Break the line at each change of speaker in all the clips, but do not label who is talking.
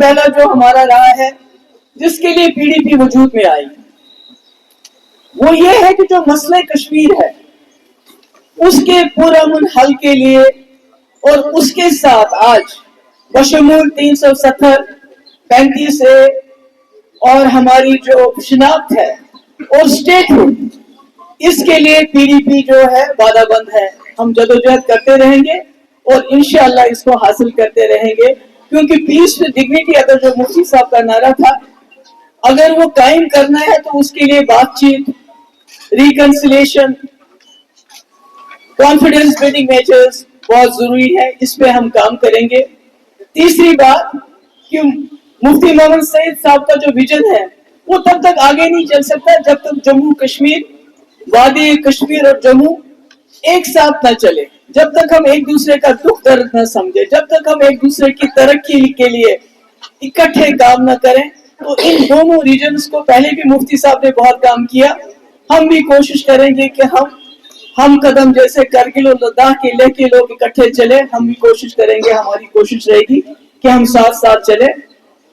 پہلا جو ہمارا رہا ہے جس کے لیے پی ڈی پی وجود میں آئی وہ یہ ہے کہ جو مسئلہ کشمیر ہے اس کے پرامن حل کے لیے اور اس کے ساتھ آج بشمول 370 35 اے اور ہماری جو شناخت ہے اور اسٹیٹ اس کے لیے پی ڈی پی جو ہے وعدہ بند ہے. ہم جدوجہد کرتے رہیں گے اور انشاءاللہ اس کو حاصل کرتے رہیں گے کیونکہ پیس ود ڈگنیٹی اگر جو مفتی صاحب کا نعرہ تھا اگر وہ قائم کرنا ہے تو اس کے لیے بات چیت ریکنسلیشن کانفیڈنس بلڈنگ میجرز بہت ضروری ہے. اس پہ ہم کام کریں گے. تیسری بات کہ مفتی محمد سعید صاحب کا جو ویژن ہے وہ تب تک آگے نہیں چل سکتا جب تک جموں کشمیر وادی کشمیر اور جموں ایک ساتھ نہ چلے, جب تک ہم ایک دوسرے کا دکھ درد نہ سمجھے, جب تک ہم ایک دوسرے کی ترقی کے لیے اکٹھے کام نہ کریں. تو ان دونوں ریجنز کو پہلے بھی مفتی صاحب نے بہت کام کیا, ہم بھی کوشش کریں گے کہ ہم قدم جیسے کرگل اور لداخ کے لے کے لوگ اکٹھے چلے, ہم بھی کوشش کریں گے, ہماری کوشش رہے گی کہ ہم ساتھ ساتھ چلے.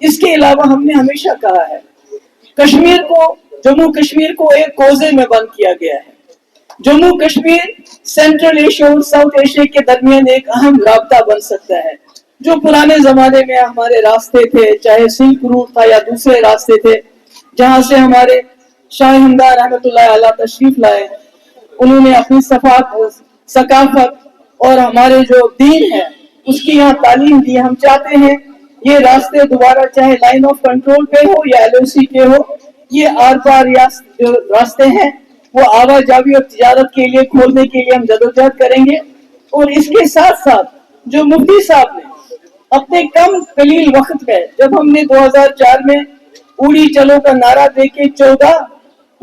اس کے علاوہ ہم نے ہمیشہ کہا ہے کشمیر کو, جموں کشمیر کو ایک کوزے میں بند کیا گیا ہے. جموں کشمیر سینٹرل ایشیا اور ساؤتھ ایشیا کے درمیان ایک اہم رابطہ بن سکتا ہے. جو پرانے زمانے میں ہمارے راستے تھے, چاہے سلک روٹ تھا یا دوسرے راستے تھے, جہاں سے ہمارے شاہ ہمدان رحمۃ اللہ علیہ تشریف لائے, انہوں نے اپنی ثقافت اور ہمارے جو دین ہے اس کی یہاں تعلیم دی. ہم چاہتے ہیں یہ راستے دوبارہ چاہے لائن آف کنٹرول پہ ہو یا ایل او سی پہ ہو, یہ آر پار جو راستے ہیں وہ آواجابی اور تجارت کے لیے کھولنے کے لیے ہم جدوجہد کریں گے. اور اس کے ساتھ ساتھ جو مفتی صاحب نے اپنے کم قلیل وقت میں, جب ہم نے 2004 میں اڑی چلو کا نعرہ دے کے 14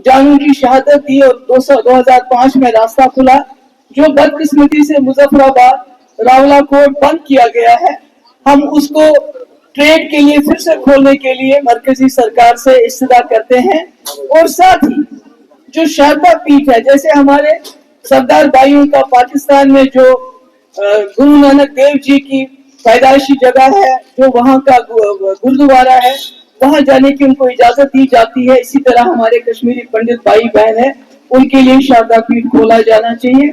جانوں کی شہادت دی اور 2005 میں راستہ کھلا, جو بدقسمتی سے مظفر آباد راولا کوٹ بند کیا گیا ہے, ہم اس کو ٹریڈ کے لیے پھر سے کھولنے کے لیے مرکزی سرکار سے استدعا کرتے ہیں. اور ساتھ ہی جو شاردا پیٹھ ہے, جیسے ہمارے سردار بھائیوں کا پاکستان میں جو گرو نانک دیو جی کی پیدائشی جگہ ہے, جو وہاں کا گردوارا ہے, وہاں جانے کی ان کو اجازت دی جاتی ہے. اسی طرح ہمارے کشمیری پنڈت بھائی بہن ہیں, ان کے لیے شاردا پیٹھ کھولا جانا چاہیے.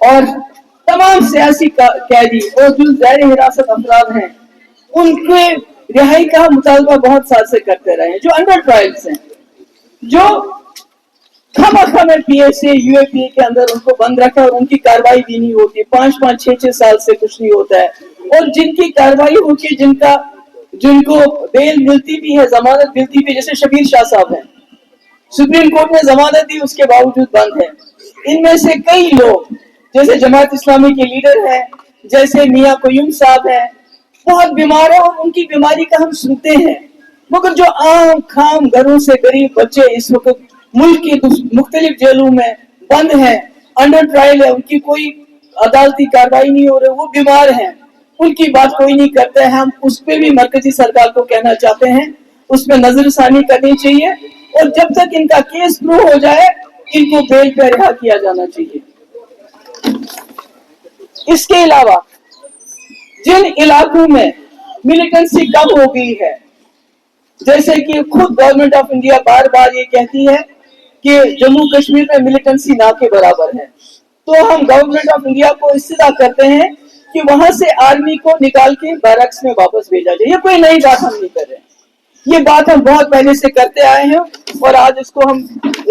اور تمام سیاسی قیدی اور جو زیر حراست افراد ہیں ان کے رہائی کا مطالبہ بہت سال سے کرتے رہے ہیں. جو انڈر ٹرائلز ہیں, جو میں پی ایس اے یو اے پی اے کے اندر ان کو بند رکھا اور ان کی کاروائی بھی نہیں ہوتی, 5-5 6-6 سال سے کچھ نہیں ہوتا ہے. اور جن کی کاروائی ہوتی ہے, جن کو بیل ملتی بھی ہے, ضمانت ملتی بھی, جیسے شبیر شاہ صاحب ہیں, سپریم کورٹ نے ضمانت دی, اس کے باوجود بند ہے. ان میں سے کئی لوگ جیسے جماعت اسلامی کے لیڈر ہیں, جیسے میاں قیوم صاحب ہیں, بہت بیمار ہیں اور ان کی بیماری کا ہم سنتے ہیں. مگر جو عام خام گھروں سے غریب بچے اس وقت ملک کی مختلف جیلوں میں بند ہیں, انڈر ٹرائل ہے, ان کی کوئی عدالتی کاروائی نہیں ہو رہی, وہ بیمار ہیں, ان کی بات کوئی نہیں کرتا ہے. ہم اس پہ بھی مرکزی سرکار کو کہنا چاہتے ہیں اس پہ نظر ثانی کرنی چاہیے, اور جب تک ان کا کیس پروو ہو جائے ان کو بیل پہ رہا کیا جانا چاہیے. اس کے علاوہ جن علاقوں میں ملیٹنسی کم ہو گئی ہے, جیسے کہ خود گورنمنٹ آف انڈیا بار بار یہ کہتی ہے کہ جموں کشمیر میں ملیٹنسی نہ کے برابر ہے, تو ہم گورنمنٹ آف انڈیا کو استدعا کرتے ہیں کہ وہاں سے آرمی کو نکال کے بیرکس میں واپس بھیجا جائے. یہ کوئی نئی بات ہم نہیں کر رہے ہیں, یہ بات ہم بہت پہلے سے کرتے آئے ہیں اور آج اس کو ہم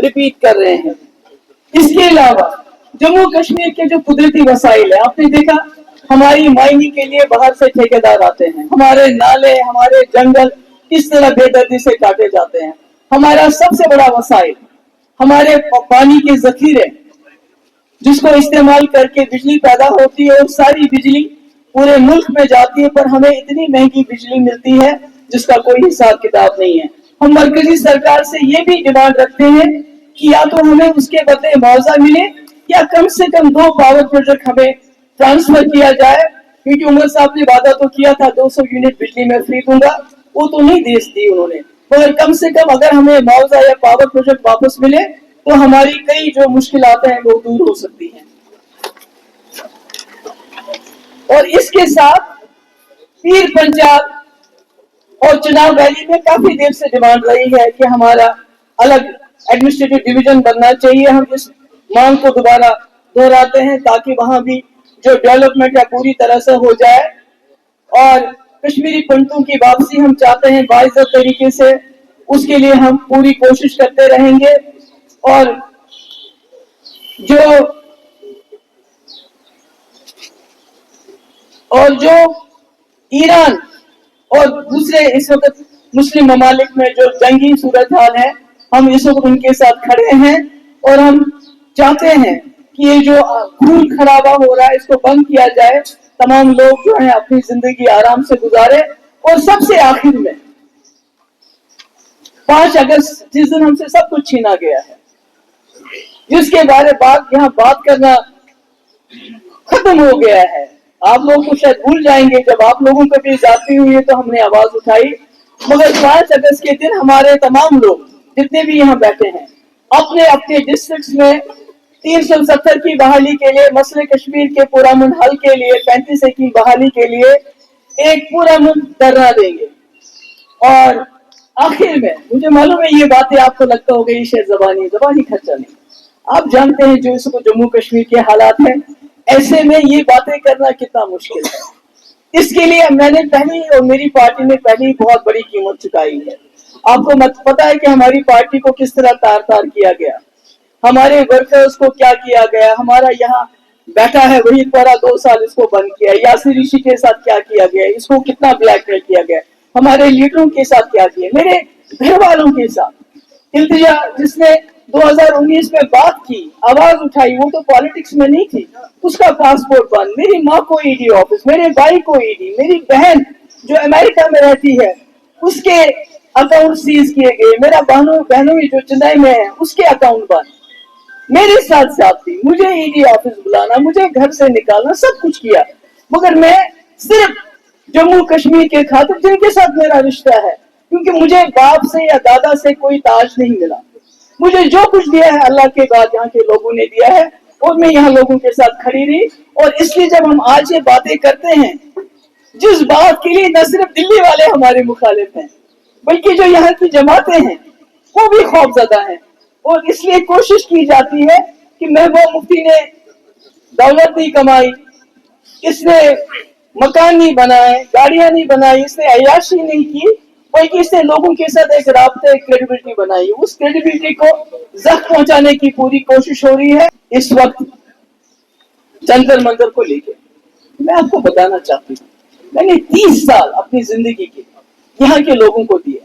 ریپیٹ کر رہے ہیں. اس کے علاوہ جموں کشمیر کے جو قدرتی وسائل ہیں, آپ نے دیکھا ہماری مائننگ کے لیے باہر سے ٹھیکیدار آتے ہیں, ہمارے نالے, ہمارے جنگل اس طرح بے دردی سے کاٹے جاتے ہیں. ہمارا سب سے بڑا وسائل ہمارے پانی کے ذخیرے, جس کو استعمال کر کے بجلی پیدا ہوتی ہے اور ساری بجلی پورے ملک میں جاتی ہے, پر ہمیں اتنی مہنگی بجلی ملتی ہے جس کا کوئی حساب کتاب نہیں ہے. ہم مرکزی سرکار سے یہ بھی ڈیمانڈ رکھتے ہیں کہ یا تو ہمیں اس کے بدلے معاوضہ ملے یا کم سے کم 2 پاور پروجیکٹ ہمیں ٹرانسفر کیا جائے, کیونکہ عمر صاحب نے وعدہ تو کیا تھا 200 یونٹ بجلی میں فری دوں گا, وہ تو نہیں دی انہوں نے, مگر کم سے کم اگر ہمیں معاوضہ یا پاور پروجیکٹ واپس ملے تو ہماری کئی جو مشکلات ہیں وہ دور ہو سکتی ہیں. اور اس کے ساتھ پیر پنجاب और चुनाव वैली में काफी देर से डिमांड रही है कि हमारा अलग एडमिनिस्ट्रेटिव डिवीजन बनना चाहिए। हम इस मांग को दोबारा दोहराते हैं ताकि वहां भी जो डेवलपमेंट है पूरी तरह से हो जाए, और कश्मीरी पंडितों की वापसी हम चाहते हैं बाइज्जत तरीके से। उसके लिए हम पूरी कोशिश करते रहेंगे। और जो ईरान और दूसरे इस वक्त मुस्लिम ममालिक में जो जंगी सूरत हाल है, हम इस वक्त उनके साथ खड़े हैं और हम चाहते हैं कि ये जो खून खराबा हो रहा है इसको बंद किया जाए, तमाम लोग जो है अपनी जिंदगी आराम से गुजारे। और सबसे आखिर में 5 अगस्त जिस दिन हमसे सब कुछ छीना गया है, जिसके बारे में यहाँ बात करना खत्म हो गया है। आप लोग को शायद भूल जाएंगे, जब आप लोगों को भी जाती हुई है तो हमने आवाज उठाई, मगर 5 अगस्त के दिन हमारे तमाम लोग जितने भी यहाँ बैठे हैं अपने अपने डिस्ट्रिक्ट्स में 370 की बहाली के लिए, मसले कश्मीर के पुरअमन हल के लिए, 35 की बहाली के लिए एक पूरा मुल्क धरना देंगे। और आखिर में मुझे मालूम है ये बातें आपको लगता होगा ये शायद जबानी खर्चा नहीं, आप जानते हैं जो इसको जम्मू कश्मीर के हालात हैं, ऐसे में ये बातें करना कितना मुश्किल है। इसके लिए मैंने पहले और मेरी पार्टी ने पहले बहुत बड़ी कीमत चुकाई है। आपको पता है कि हमारी पार्टी को किस तरह तार तार किया गया, हमारे वर्कर्स को क्या किया गया। हमारा यहाँ बैठा है वही पूरा 2 साल इसको बंद किया, यासिर ऋषि के साथ क्या किया गया, इसको कितना ब्लैकमेल किया गया, हमारे लीडरों के साथ क्या किया, मेरे घर वालों के साथ। इल्तिजा जिसने 2019 में बात की, आवाज उठाई, वो तो पॉलिटिक्स में नहीं थी, उसका पासपोर्ट बंद, मेरी माँ को ईडी ऑफिस, मेरे भाई को ईडी, मेरी बहन जो अमेरिका में रहती है उसके अकाउंट सीज किए गए, मेरा बहनों जो चेन्नई में है उसके अकाउंट बंद, मेरे साथ साथी, मुझे ईडी ऑफिस बुलाना, मुझे घर से निकालना, सब कुछ किया। मगर मैं सिर्फ जम्मू कश्मीर के खातिर जिनके साथ मेरा रिश्ता है, क्योंकि मुझे बाप से या दादा से कोई ताज नहीं मिला, मुझे जो कुछ दिया है अल्लाह के बाद यहाँ के लोगों ने दिया है, और मैं यहाँ लोगों के साथ खड़ी रही। और इसलिए जब हम आज ये बातें करते हैं, जिस बात के लिए न सिर्फ दिल्ली वाले हमारे मुखालिफ हैं बल्कि जो यहाँ की जमातें हैं वो भी खौफजदा हैं, और इसलिए कोशिश की जाती है कि महबूब मुफ्ती ने दौलत नहीं कमाई, इसने मकान नहीं बनाए, गाड़ियां नहीं बनाई, इसने अय्याशी नहीं की, बल्कि इसने लोगों के साथ एक राब्ते, एक क्रेडिबिलिटी बनाई। उस क्रेडिबिलिटी को जख्म पहुंचाने की पूरी कोशिश हो रही है। इस वक्त जंतर मंतर को लेकर मैं आपको बताना चाहती हूँ, मैंने 30 साल अपनी जिंदगी के यहाँ के लोगों को दिए,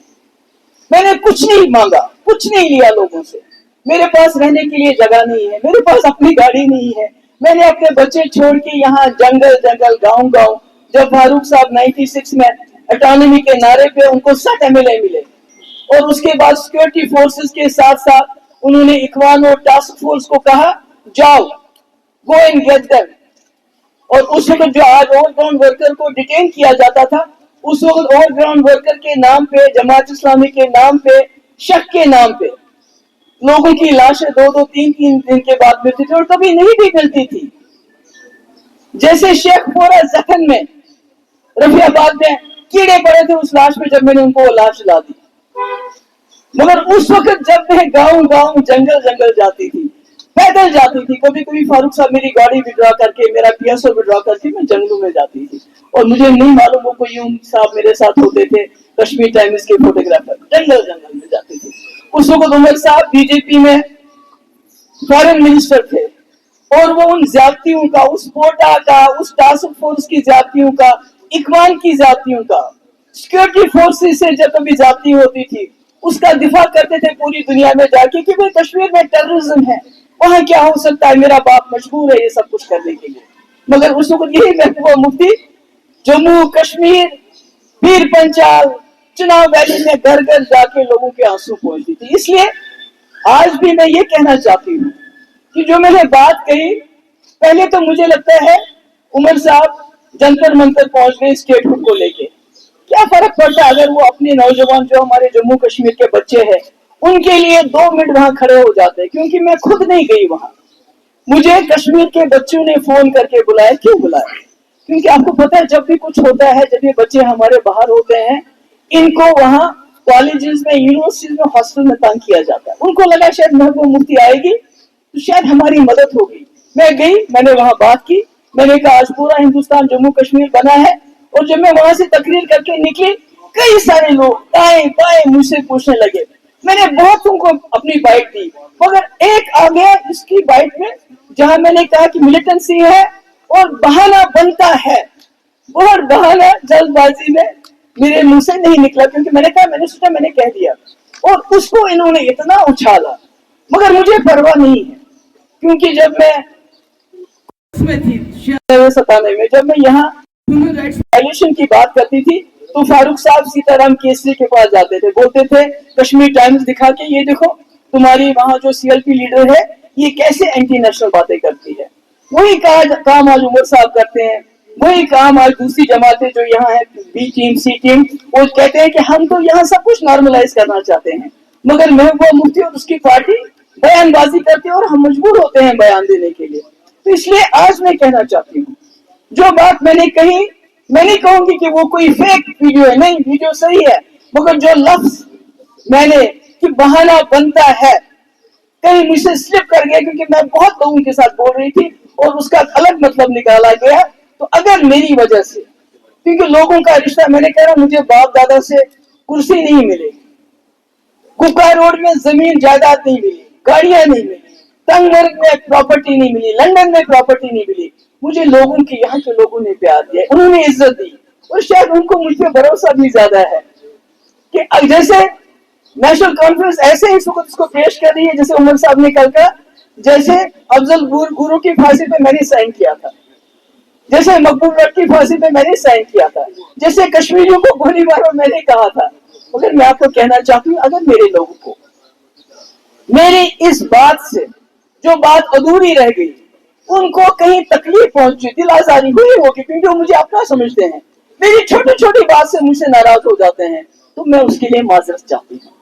मैंने कुछ नहीं मांगा, कुछ नहीं लिया लोगों से। मेरे पास रहने के लिए जगह नहीं है, मेरे पास अपनी गाड़ी नहीं है, मैंने अपने बच्चे छोड़ के यहाँ जंगल जंगल गांव जब फारूक साहब 96 में ऑटोनॉमी के नारे पे उनको 60 MLA मिले, और उसके बाद सिक्योरिटी फोर्सेस के साथ साथ उन्होंने इखवान और टास्क फोर्स को कहा जाओ, गो एंड गेट देम। और उस वक्त जो आज ऑल ग्राउंड वर्कर को डिटेन किया जाता था, उस वक्त ऑल ग्राउंड वर्कर के नाम पे, जमात इस्लामी के नाम पे, शक के नाम पे लोगों की लाशें 2-2, 3-3 दिन के बाद मिलती थी, और कभी नहीं भी मिलती थी। जैसे शेखपुरा जखन में, रफियाबाद में कीड़े पड़े थे उस लाश पे जब मैंने उनको वो लाश ला दी। मगर उस वक्त जब मैं गांव जंगल जाती थी, पैदल जाती थी, कभी कभी फारूक साहब मेरी गाड़ी विड्रॉ करके, मेरा PSO विड्रॉ करके मैं जंगलों में जाती थी, और मुझे नहीं मालूम वो कोई साहब मेरे साथ होते थे, कश्मीर टाइम्स के फोटोग्राफर, जंगल में जाती थी। उस वक्त उमर साहब बीजेपी में फॉरेन मिनिस्टर थे, और वो उन ज्यादतियों का, उस कोटा का, उस टास्क फोर्स की ज्यादतियों का, इकबाल की ज्यादतियों का, सिक्योरिटी फोर्सेस से जब कभी ज्यादती होती थी उसका दिफा करते थे पूरी दुनिया में जाके कि भाई कश्मीर में टेररिज्म है, वहां क्या हो सकता है, मेरा बाप मजबूर है ये सब कुछ करने के लिए। मगर उस वक्त यही महबूबा मुफ्ती जम्मू कश्मीर, पीर पंचाल, चुनाव वैली में घर घर जाके लोगों के आंसू पोंछती थी। इसलिए आज भी मैं ये कहना चाहती हूँ कि जो मैंने बात कही, पहले तो मुझे लगता है उमर साहब जंतर मंतर पहुंच गए स्टेटहुड को लेके, क्या फर्क पड़ता अगर वो अपने नौजवान जो हमारे जम्मू कश्मीर के बच्चे हैं उनके लिए 2 मिनट वहां खड़े हो जाते, क्योंकि मैं खुद नहीं गई वहां, मुझे कश्मीर के बच्चों ने फोन करके बुलाया। क्यों बुलाया? क्योंकि आपको पता है जब भी कुछ होता है, जब ये बच्चे हमारे बाहर होते हैं, इनको वहां कॉलेजेस में, यूनिवर्सिटीज में, हॉस्टल में तंग किया जाता है। उनको लगा शायद महबूबा मुफ्ती आएगी तो शायद हमारी मदद होगी। मैं गई, मैंने वहां बात की, मैंने कहा आज पूरा हिंदुस्तान जम्मू कश्मीर बना है। और जब मैं वहां से तकरीर करके निकली, कई सारे लोग दाएं बाएं मुझसे पूछने लगे। मैंने बहुतों को अपनी बाइट दी, मगर एक आ गया इसकी बाइट में जहां मैंने कहा कि मिलिटेंसी है और बहाना बनता है, और बहाना जल्दबाजी में मेरे मुंह से नहीं निकला, क्योंकि मैंने कहा, मैंने सोचा मैंने कह दिया, और उसको इन्होंने इतना उछाला। मगर मुझे परवाह नहीं है, क्योंकि जब मैं उसमें थी 97 में, जब मैं यहाँ ह्यूमन राइट्स वायलेशन की बात करती थी तो फारूक साहब सीताराम केसरी के पास जाते थे, बोलते थे कश्मीर टाइम्स दिखा के, ये देखो तुम्हारी वहां जो सीएलपी लीडर है ये कैसे एंटी नेशनल बातें करती है। वही काम आज उमर साहब करते हैं, वही काम आज दूसरी जमातें जो यहाँ है, बी टीम सी टीम, वो कहते हैं कि हम तो यहाँ सब कुछ नॉर्मलाइज करना चाहते हैं, मगर महबूबा मुफ्ती और उसकी पार्टी बयानबाजी करती है और हम मजबूर होते हैं बयान देने के लिए। तो इसलिए आज मैं कहना चाहती हूँ, जो बात मैंने कही, मैं नहीं कहूंगी कि वो कोई फेक वीडियो है, नहीं, वीडियो सही है, मगर जो लफ्ज मैंने कि बहाना बनता है, कहीं मुझसे स्लिप कर गया, क्योंकि मैं बहुत लोगों के साथ बोल रही थी और उसका अलग मतलब निकाला गया। तो अगर मेरी वजह से, क्योंकि लोगों का रिश्ता, मैंने कह रहा मुझे बाप दादा से कुर्सी नहीं मिली, कुका रोड में जमीन जायदाद नहीं मिली, गाड़ियां नहीं मिली, तंगमर्ग में प्रॉपर्टी नहीं मिली, लंदन में प्रॉपर्टी नहीं मिली, मुझे लोगों की, यहाँ के लोगों ने प्यार दिया, उन्होंने इज्जत दी, और शायद उनको मुझ पे भरोसा भी ज्यादा है कि जैसे नेशनल कॉन्फ्रेंस ऐसे ही उसको पेश कर रही है, जैसे उमर साहब ने कल कहा, जैसे अफजल गुरु की फांसी पे मैंने साइन किया था, जैसे मकबूल रख की फांसी पे मैंने साइन किया था, जैसे कश्मीरियों को गोली मारो मैंने कहा था। मगर मैं आपको कहना चाहती हूँ, अगर मेरे लोगों को मेरी इस बात से जो बात अधूरी रह गई, उनको कहीं तकलीफ पहुंची, दिल आजारी हुई होगी, क्योंकि वो मुझे अपना समझते हैं, मेरी छोटी छोटी बात से मुझसे नाराज हो जाते हैं, तो मैं उसके लिए माजरत चाहती हूँ।